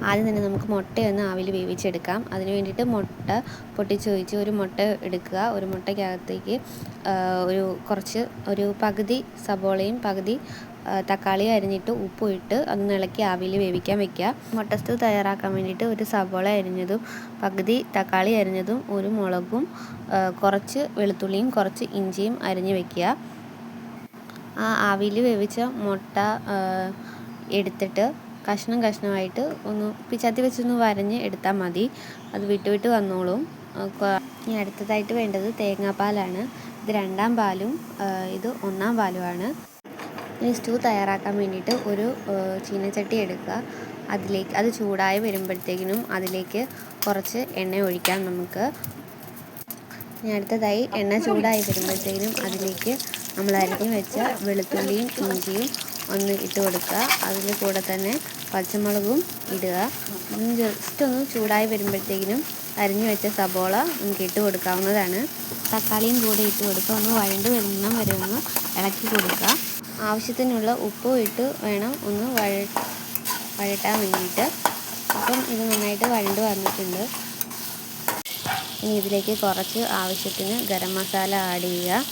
ആദ്യം തന്നെ നമുക്ക് മുട്ടയൊന്ന് ആവിയിൽ വേവിച്ചെടുക്കാം. അതിന് വേണ്ടിയിട്ട് മുട്ട പൊട്ടിച്ച് ഒഴിച്ച് ഒരു മുട്ട എടുക്കുക. ഒരു മുട്ടയ്ക്കകത്തേക്ക് ഒരു പകുതി സബോളയും പകുതി തക്കാളിയും അരിഞ്ഞിട്ട് ഉപ്പും ഇട്ട് അതൊന്ന് ഇളക്കി ആവിയിൽ വേവിക്കാൻ വെക്കുക. മുട്ട സ്റ്റൂ തയ്യാറാക്കാൻ വേണ്ടിയിട്ട് ഒരു സബോള അരിഞ്ഞതും പകുതി തക്കാളി അരിഞ്ഞതും ഒരു മുളകും കുറച്ച് വെളുത്തുള്ളിയും കുറച്ച് ഇഞ്ചിയും അരിഞ്ഞ് വെക്കുക. ആ ആവിയിൽ വേവിച്ച മുട്ട എടുത്തിട്ട് കഷ്ണമായിട്ട് ഒന്ന് ചത്തി വെച്ചൊന്ന് വരഞ്ഞ് എടുത്താൽ മതി. അത് വിട്ട് വന്നോളും. ഇനി അടുത്തതായിട്ട് വേണ്ടത് തേങ്ങാപ്പാലാണ്. ഇത് 2ാം പാലും ഇത് 1ാം പാലുമാണ്. ഇനി സ്റ്റൂ തയ്യാറാക്കാൻ വേണ്ടിയിട്ട് ഒരു ചീനച്ചട്ടി എടുക്കുക. അത് ചൂടായി വരുമ്പോഴത്തേക്കിനും അതിലേക്ക് കുറച്ച് എണ്ണ ഒഴിക്കാം നമുക്ക്. ഇനി അടുത്തതായി എണ്ണ ചൂടായി വരുമ്പോഴത്തേക്കിനും അതിലേക്ക് നമ്മൾ അരിഞ്ഞ് വെച്ച വെളുത്തുള്ളിയും ഇഞ്ചിയും ഒന്ന് ഇട്ട് കൊടുക്കുക. അതിൻ്റെ കൂടെ തന്നെ പച്ചമുളകും ഇടുക. ജസ്റ്റ് ഒന്ന് ചൂടായി വരുമ്പോഴത്തേക്കിനും അരിഞ്ഞു വെച്ച സബോള നമുക്ക് ഇട്ട് കൊടുക്കാവുന്നതാണ്. തക്കാളിയും കൂടെ ഇട്ട് കൊടുക്കുക. ഒന്ന് വഴണ്ട് വരുന്ന വരെ ഒന്ന് ഇളക്കി കൊടുക്കുക. ആവശ്യത്തിനുള്ള ഉപ്പും ഇട്ട് വേണം ഒന്ന് വഴട്ടാൻ വേണ്ടിയിട്ട്. അപ്പം ഇത് നന്നായിട്ട് വഴണ്ട് വന്നിട്ടുണ്ട്. ഇനി ഇതിലേക്ക് കുറച്ച് ആവശ്യത്തിന് ഗരം മസാല ആഡ് ചെയ്യുക.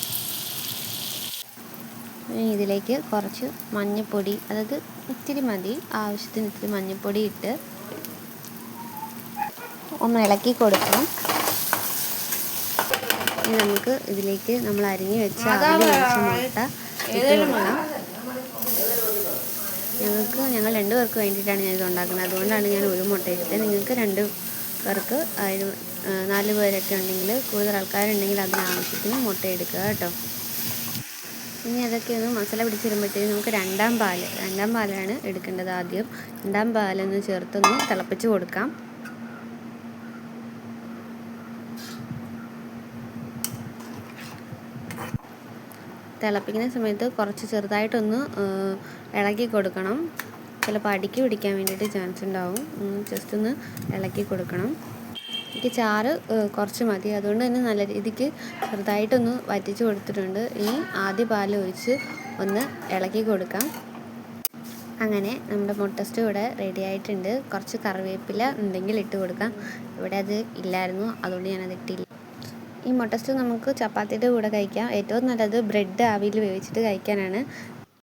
ഇനി ഇതിലേക്ക് കുറച്ച് മഞ്ഞൾപ്പൊടി, അതായത് ഇത്തിരി മതി, ആവശ്യത്തിന് ഇത്തിരി മഞ്ഞൾപ്പൊടി ഇട്ട് ഒന്ന് ഇളക്കി കൊടുക്കണം. ഇനി നമുക്ക് ഇതിലേക്ക് നമ്മൾ അരിഞ്ഞ് വെച്ച ആവിയിൽ വെച്ച മുട്ട ഇട്ട് കൊടുക്കാം. ഞങ്ങൾ 2 പേർക്ക് വേണ്ടിയിട്ടാണ് ഞാനിത് ഉണ്ടാക്കുന്നത്. അതുകൊണ്ടാണ് ഞാൻ ഒരു മുട്ട എടുത്തത്. നിങ്ങൾക്ക് 2 പേർക്ക് 4 പേരൊക്കെ ഉണ്ടെങ്കിൽ, കൂടുതൽ ആൾക്കാരുണ്ടെങ്കിൽ അതിനാവശ്യത്തിന് മുട്ട എടുക്കുക കേട്ടോ. ഇനി അതൊക്കെ ഒന്ന് മസാല പിടിച്ചിരുമ്പോഴത്തേക്കും നമുക്ക് 2ാം പാലാണ് എടുക്കേണ്ടത്. ആദ്യം 2ാം പാലൊന്ന് ചേർത്തൊന്ന് തിളപ്പിച്ച് കൊടുക്കാം. തിളപ്പിക്കുന്ന സമയത്ത് കുറച്ച് ചെറുതായിട്ടൊന്ന് ഇളക്കി കൊടുക്കണം. ചിലപ്പോൾ അടിക്ക് പിടിക്കാൻ വേണ്ടിയിട്ട് ചാൻസ് ഉണ്ടാവും. ജസ്റ്റ് ഒന്ന് ഇളക്കി കൊടുക്കണം. എനിക്ക് ചാറ് കുറച്ച് മതി, അതുകൊണ്ട് തന്നെ നല്ല രീതിക്ക് ചെറുതായിട്ടൊന്ന് വറ്റിച്ച് കൊടുത്തിട്ടുണ്ട്. ഇനി ആദ്യ പാൽ ഒഴിച്ച് ഒന്ന് ഇളക്കി കൊടുക്കാം. അങ്ങനെ നമ്മുടെ മുട്ട സ്റ്റൂ ഇവിടെ റെഡി ആയിട്ടുണ്ട്. കുറച്ച് കറിവേപ്പില ഉണ്ടെങ്കിൽ ഇട്ട് കൊടുക്കാം. ഇവിടെ അത് ഇല്ലായിരുന്നു, അതുകൊണ്ട് ഞാനത് ഇട്ടില്ല. ഈ മുട്ട സ്റ്റൂ നമുക്ക് ചപ്പാത്തിയുടെ കൂടെ കഴിക്കാം. ഏറ്റവും നല്ലത് ബ്രെഡ് ആവിയിൽ വേവിച്ചിട്ട് കഴിക്കാനാണ്.